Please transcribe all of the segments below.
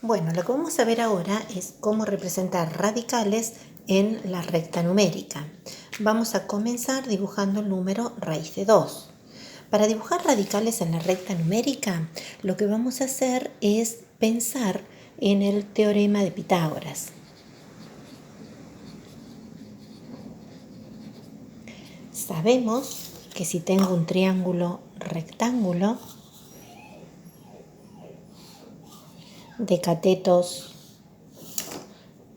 Bueno, lo que vamos a ver ahora es cómo representar radicales en la recta numérica. Vamos a comenzar dibujando el número raíz de 2. Para dibujar radicales en la recta numérica, lo que vamos a hacer es pensar en el teorema de Pitágoras. Sabemos que si tengo un triángulo rectángulo de catetos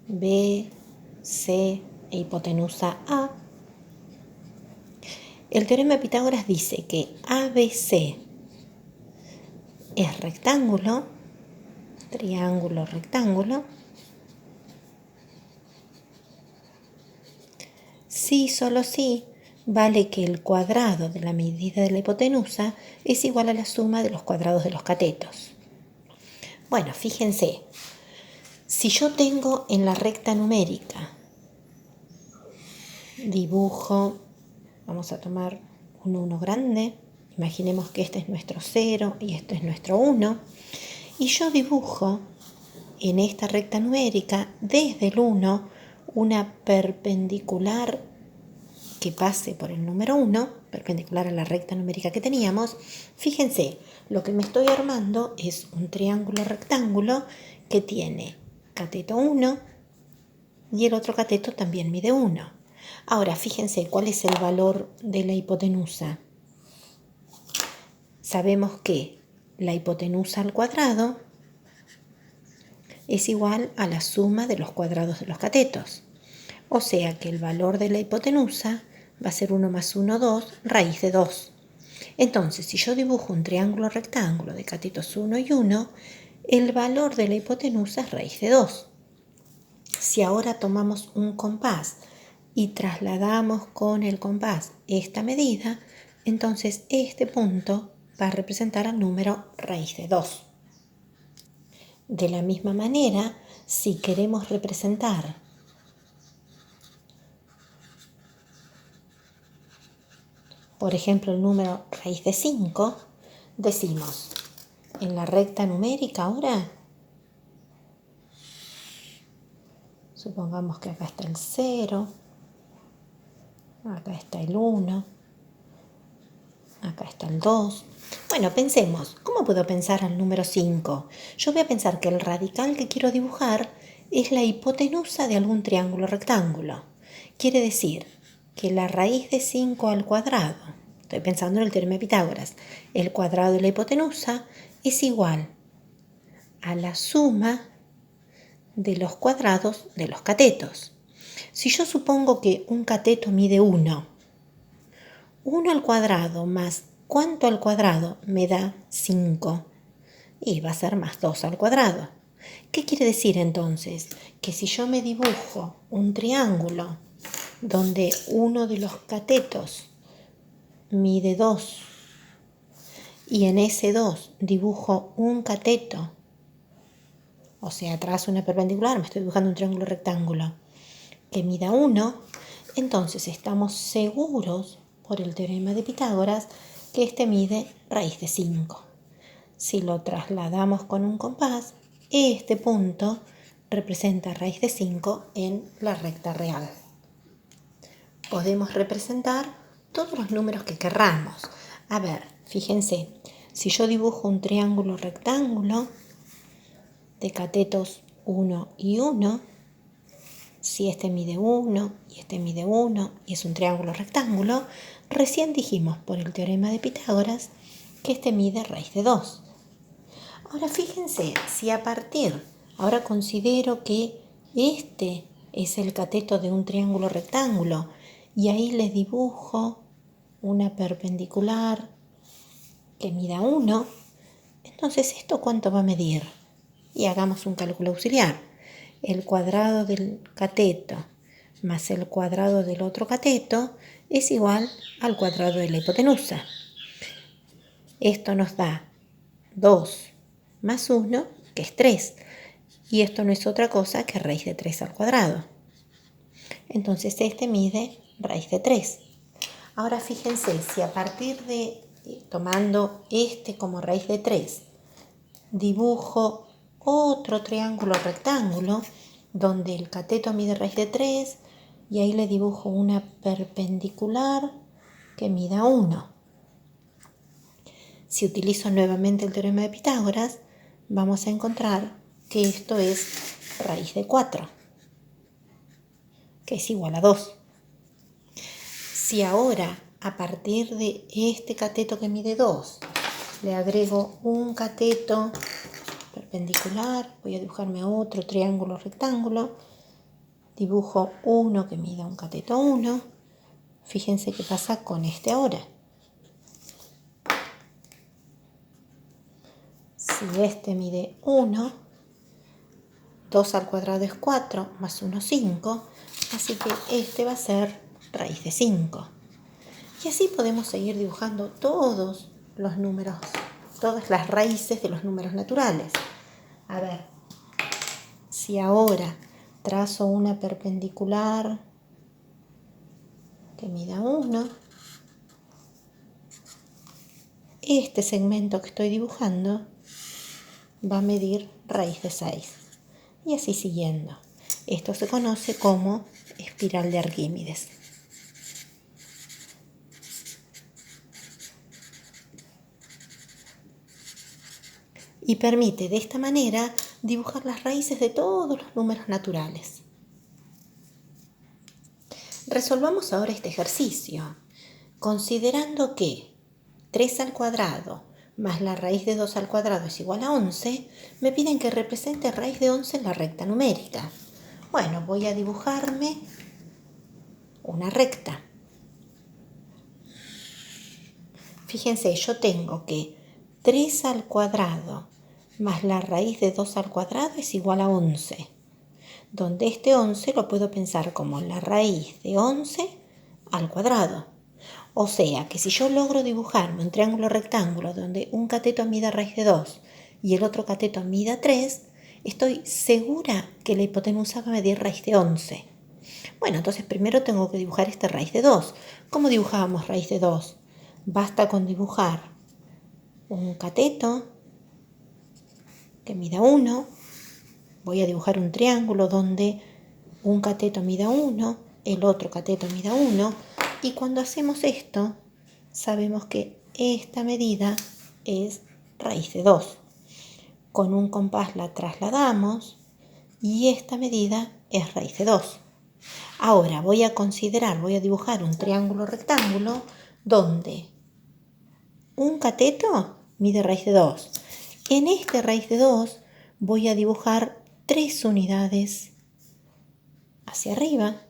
B, C e hipotenusa A, el teorema de Pitágoras dice que ABC es rectángulo, triángulo rectángulo, si solo si vale que el cuadrado de la medida de la hipotenusa es igual a la suma de los cuadrados de los catetos. Bueno, fíjense, si yo tengo en la recta numérica, dibujo, vamos a tomar un 1 grande, imaginemos que este es nuestro 0 y este es nuestro 1, y yo dibujo en esta recta numérica desde el 1 una perpendicular que pase por el número 1, perpendicular a la recta numérica que teníamos. Fíjense, lo que me estoy armando es un triángulo rectángulo que tiene cateto 1 y el otro cateto también mide 1. Ahora, fíjense cuál es el valor de la hipotenusa. Sabemos que la hipotenusa al cuadrado es igual a la suma de los cuadrados de los catetos. O sea que el valor de la hipotenusa va a ser 1 más 1, 2, raíz de 2. Entonces, si yo dibujo un triángulo rectángulo de catetos 1 y 1, el valor de la hipotenusa es raíz de 2. Si ahora tomamos un compás y trasladamos con el compás esta medida, entonces este punto va a representar al número raíz de 2. De la misma manera, si queremos representar por ejemplo el número raíz de 5, decimos en la recta numérica ahora, supongamos que acá está el 0, acá está el 1, acá está el 2. Bueno, pensemos, ¿cómo puedo pensar al número 5? Yo voy a pensar que el radical que quiero dibujar es la hipotenusa de algún triángulo rectángulo. Quiere decir que la raíz de 5 al cuadrado, estoy pensando en el teorema de Pitágoras, el cuadrado de la hipotenusa es igual a la suma de los cuadrados de los catetos. Si yo supongo que un cateto mide 1, 1 al cuadrado más ¿cuánto al cuadrado? Me da 5 y va a ser más 2 al cuadrado. ¿Qué quiere decir entonces? Que si yo me dibujo un triángulo donde uno de los catetos mide 2 y en ese 2 dibujo un cateto, o sea, trazo una perpendicular, me estoy dibujando un triángulo rectángulo que mida 1, entonces estamos seguros por el teorema de Pitágoras que este mide raíz de 5. Si lo trasladamos con un compás, este punto representa raíz de 5 en la recta real. Podemos representar todos los números que querramos. A ver, fíjense, si yo dibujo un triángulo rectángulo de catetos 1 y 1, si este mide 1 y este mide 1 y es un triángulo rectángulo, recién dijimos por el teorema de Pitágoras que este mide raíz de 2. Ahora fíjense, si ahora considero que este es el cateto de un triángulo rectángulo y ahí le dibujo una perpendicular que mida 1, entonces ¿esto cuánto va a medir? Y hagamos un cálculo auxiliar. El cuadrado del cateto más el cuadrado del otro cateto es igual al cuadrado de la hipotenusa. Esto nos da 2 más 1, que es 3. Y esto no es otra cosa que raíz de 3 al cuadrado. Entonces este mide raíz de 3. Ahora fíjense, si a partir de, tomando este como raíz de 3, dibujo otro triángulo rectángulo donde el cateto mide raíz de 3 y ahí le dibujo una perpendicular que mida 1. Si utilizo nuevamente el teorema de Pitágoras, vamos a encontrar que esto es raíz de 4, que es igual a 2. Si ahora, a partir de este cateto que mide 2, le agrego un cateto perpendicular, voy a dibujarme otro triángulo rectángulo, dibujo uno que mida un cateto 1, fíjense qué pasa con este ahora. Si este mide 1, 2 al cuadrado es 4, más 1, 5, así que este va a ser raíz de 5. Y así podemos seguir dibujando todos los números, todas las raíces de los números naturales. A ver, si ahora trazo una perpendicular que mida 1, este segmento que estoy dibujando va a medir raíz de 6. Y así siguiendo. Esto se conoce como espiral de Arquímedes. Y permite de esta manera dibujar las raíces de todos los números naturales. Resolvamos ahora este ejercicio, considerando que 3 al cuadrado más la raíz de 2 al cuadrado es igual a 11, me piden que represente raíz de 11 en la recta numérica. Bueno, voy a dibujarme una recta. Fíjense, yo tengo que 3 al cuadrado más la raíz de 2 al cuadrado es igual a 11, donde este 11 lo puedo pensar como la raíz de 11 al cuadrado. O sea que si yo logro dibujarme un triángulo rectángulo donde un cateto mida raíz de 2 y el otro cateto mida 3, estoy segura que la hipotenusa va a medir raíz de 11. Bueno, entonces primero tengo que dibujar esta raíz de 2. ¿Cómo dibujábamos raíz de 2? Basta con dibujar un cateto que mida 1. Voy a dibujar un triángulo donde un cateto mida 1, el otro cateto mida 1. Y cuando hacemos esto, sabemos que esta medida es raíz de 2. Con un compás la trasladamos y esta medida es raíz de 2. Ahora voy a dibujar un triángulo rectángulo donde un cateto mide raíz de 2. En este raíz de 2 voy a dibujar 3 unidades hacia arriba,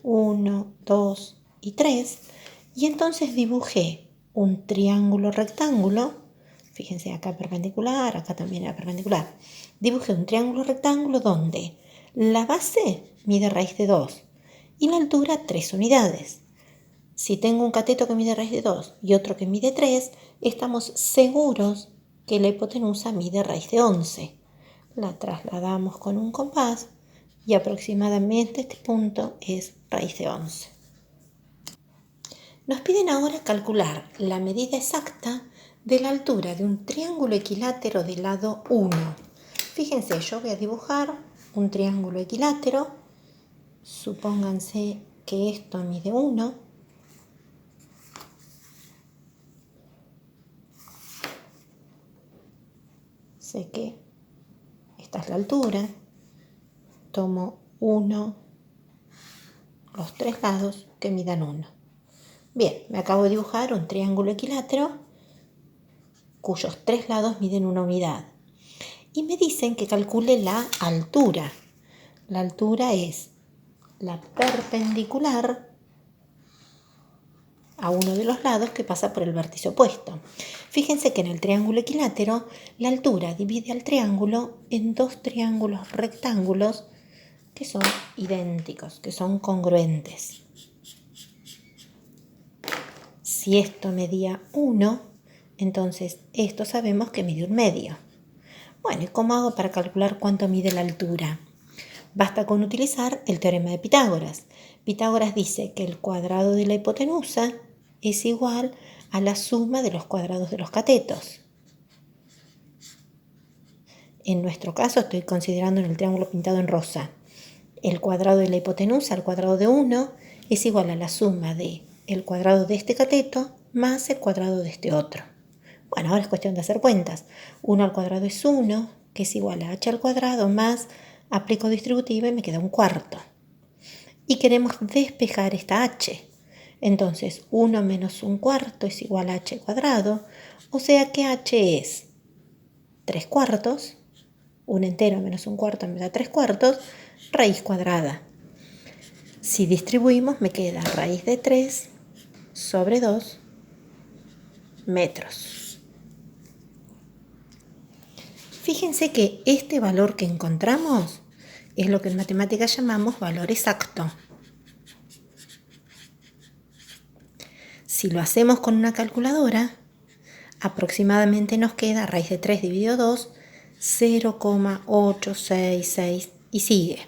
1, 2 y 3, y entonces dibujé un triángulo rectángulo, fíjense acá perpendicular, acá también era perpendicular, dibujé un triángulo rectángulo donde la base mide raíz de 2 y la altura 3 unidades. Si tengo un cateto que mide raíz de 2 y otro que mide 3, estamos seguros que la hipotenusa mide raíz de 11. La trasladamos con un compás y aproximadamente este punto es raíz de 11. Nos piden ahora calcular la medida exacta de la altura de un triángulo equilátero de lado 1. Fíjense, yo voy a dibujar un triángulo equilátero. Supónganse que esto mide 1. Sé que esta es la altura. Tomo 1, los 3 lados que midan 1. Bien, me acabo de dibujar un triángulo equilátero cuyos 3 lados miden 1 unidad. Y me dicen que calcule la altura. La altura es la perpendicular a uno de los lados que pasa por el vértice opuesto. Fíjense que en el triángulo equilátero la altura divide al triángulo en 2 triángulos rectángulos que son idénticos, que son congruentes. Si esto medía 1, entonces esto sabemos que mide 1/2. Bueno, ¿y cómo hago para calcular cuánto mide la altura? Basta con utilizar el teorema de Pitágoras. Pitágoras dice que el cuadrado de la hipotenusa es igual a la suma de los cuadrados de los catetos. En nuestro caso estoy considerando en el triángulo pintado en rosa. El cuadrado de la hipotenusa al cuadrado de 1 es igual a la suma de el cuadrado de este cateto más el cuadrado de este otro. Bueno, ahora es cuestión de hacer cuentas. 1 al cuadrado es 1, que es igual a h al cuadrado más aplico distributiva y me queda un cuarto. Y queremos despejar esta h. Entonces 1 menos un cuarto es igual a h cuadrado, o sea que h es 3 cuartos, un entero menos un cuarto me da 3 cuartos, raíz cuadrada. Si distribuimos me queda raíz de 3 sobre 2 metros. Fíjense que este valor que encontramos es lo que en matemáticas llamamos valor exacto. Si lo hacemos con una calculadora, aproximadamente nos queda raíz de 3 dividido 2, 0,866 y sigue.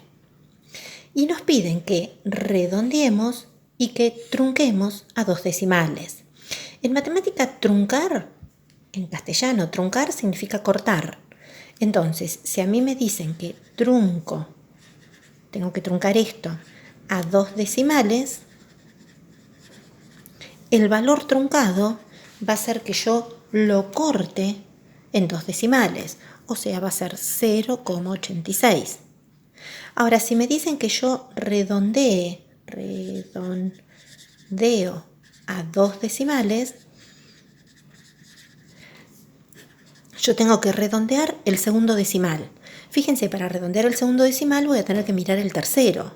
Y nos piden que redondeemos y que trunquemos a 2 decimales. En matemática, truncar, en castellano, truncar significa cortar. Entonces, si a mí me dicen que trunco, tengo que truncar esto a 2 decimales, el valor truncado va a ser que yo lo corte en 2 decimales, o sea, va a ser 0,86. Ahora, si me dicen que yo redondeo a 2 decimales, yo tengo que redondear el segundo decimal. Fíjense, para redondear el segundo decimal voy a tener que mirar el tercero.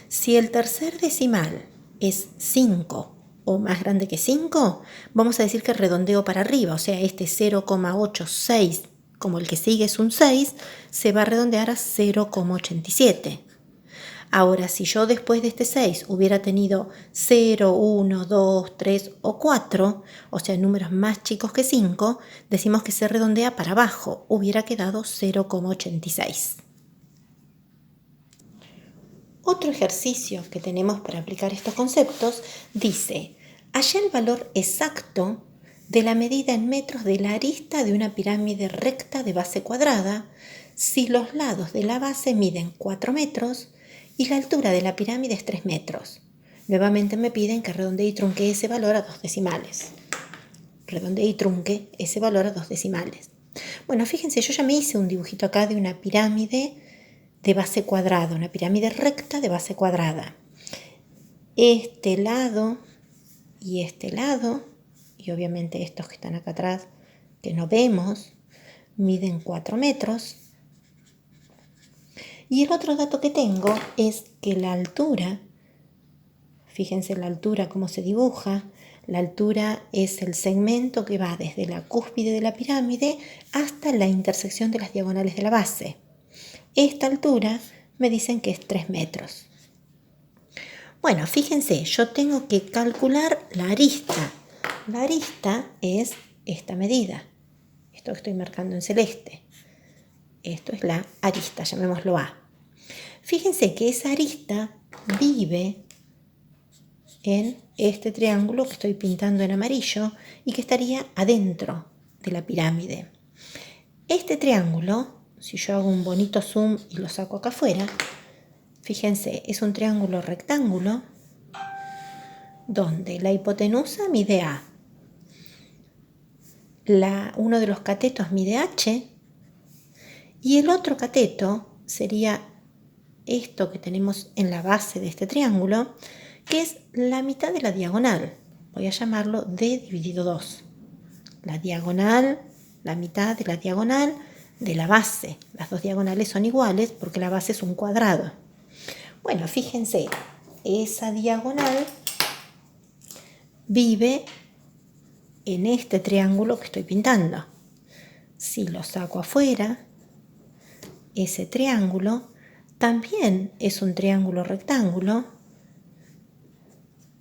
Si el tercer decimal es 5 o más grande que 5, vamos a decir que redondeo para arriba, o sea, este 0,86, como el que sigue es un 6, se va a redondear a 0,87. Ahora, si yo después de este 6 hubiera tenido 0, 1, 2, 3 o 4, o sea, números más chicos que 5, decimos que se redondea para abajo, hubiera quedado 0,86. Otro ejercicio que tenemos para aplicar estos conceptos dice: halla el valor exacto de la medida en metros de la arista de una pirámide recta de base cuadrada si los lados de la base miden 4 metros y la altura de la pirámide es 3 metros. Nuevamente me piden que redondee y trunque ese valor a 2 decimales. Redondee y trunque ese valor a 2 decimales. Bueno, fíjense, yo ya me hice un dibujito acá de una pirámide de base cuadrada, una pirámide recta de base cuadrada. Este lado, y obviamente estos que están acá atrás, que no vemos, miden 4 metros. Y el otro dato que tengo es que la altura, fíjense la altura cómo se dibuja, la altura es el segmento que va desde la cúspide de la pirámide hasta la intersección de las diagonales de la base. Esta altura me dicen que es 3 metros. Bueno, fíjense, yo tengo que calcular la arista. La arista es esta medida, esto que estoy marcando en celeste. Esto es la arista, llamémoslo A. Fíjense que esa arista vive en este triángulo que estoy pintando en amarillo y que estaría adentro de la pirámide. Este triángulo, si yo hago un bonito zoom y lo saco acá afuera, fíjense, es un triángulo rectángulo donde la hipotenusa mide A, uno de los catetos mide H y el otro cateto sería esto que tenemos en la base de este triángulo, que es la mitad de la diagonal. Voy a llamarlo D dividido 2. La diagonal, la mitad de la diagonal de la base. Las dos diagonales son iguales porque la base es un cuadrado. Bueno, fíjense, esa diagonal vive en este triángulo que estoy pintando. Si lo saco afuera, ese triángulo también es un triángulo rectángulo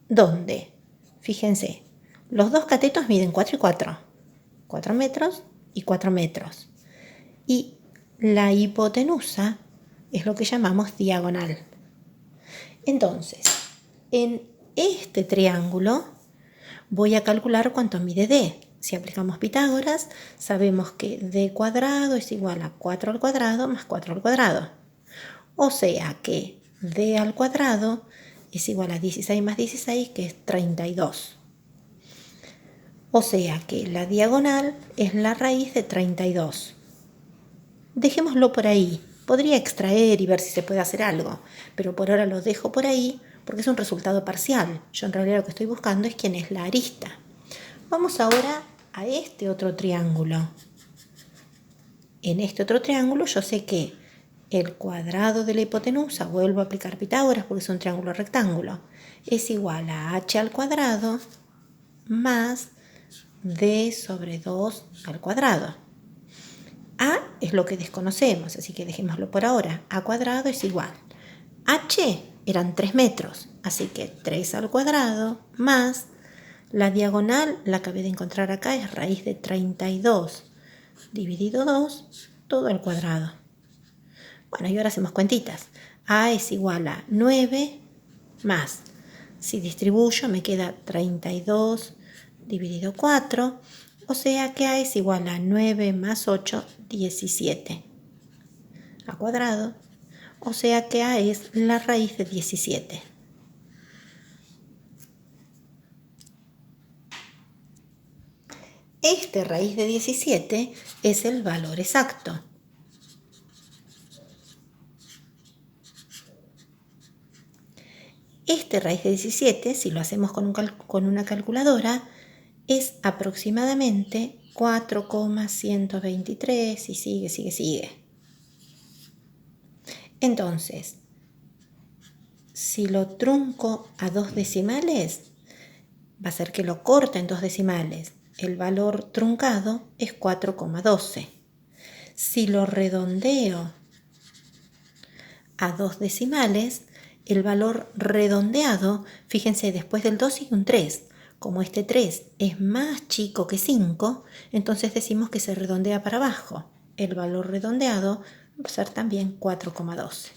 donde, fíjense, los dos catetos miden 4 y 4. 4 metros y 4 metros. Y la hipotenusa es lo que llamamos diagonal. Entonces, en este triángulo voy a calcular cuánto mide D. Si aplicamos Pitágoras, sabemos que d cuadrado es igual a 4 al cuadrado más 4 al cuadrado. O sea que d al cuadrado es igual a 16 más 16, que es 32. O sea que la diagonal es la raíz de 32. Dejémoslo por ahí. Podría extraer y ver si se puede hacer algo, pero por ahora lo dejo por ahí porque es un resultado parcial. Yo en realidad lo que estoy buscando es quién es la arista. Vamos ahora a este otro triángulo. En este otro triángulo yo sé que el cuadrado de la hipotenusa, vuelvo a aplicar Pitágoras porque es un triángulo rectángulo, es igual a h al cuadrado más d sobre 2 al cuadrado. A es lo que desconocemos, así que dejémoslo por ahora. A cuadrado es igual. H eran 3 metros, así que 3 al cuadrado más la diagonal, la acabé de encontrar acá, es raíz de 32 dividido 2, todo al cuadrado. Bueno, y ahora hacemos cuentitas. A es igual a 9 más, si distribuyo me queda 32 dividido 4, o sea que A es igual a 9 más 8, 17 a cuadrado, o sea que A es la raíz de 17. Este raíz de 17 es el valor exacto. Este raíz de 17, si lo hacemos con una calculadora, es aproximadamente 4,123 y sigue. Entonces, si lo trunco a 2 decimales, va a ser que lo corta en 2 decimales. El valor truncado es 4,12. Si lo redondeo a 2 decimales, el valor redondeado, fíjense, después del 2 sigue un 3. Como este 3 es más chico que 5, entonces decimos que se redondea para abajo. El valor redondeado va a ser también 4,12.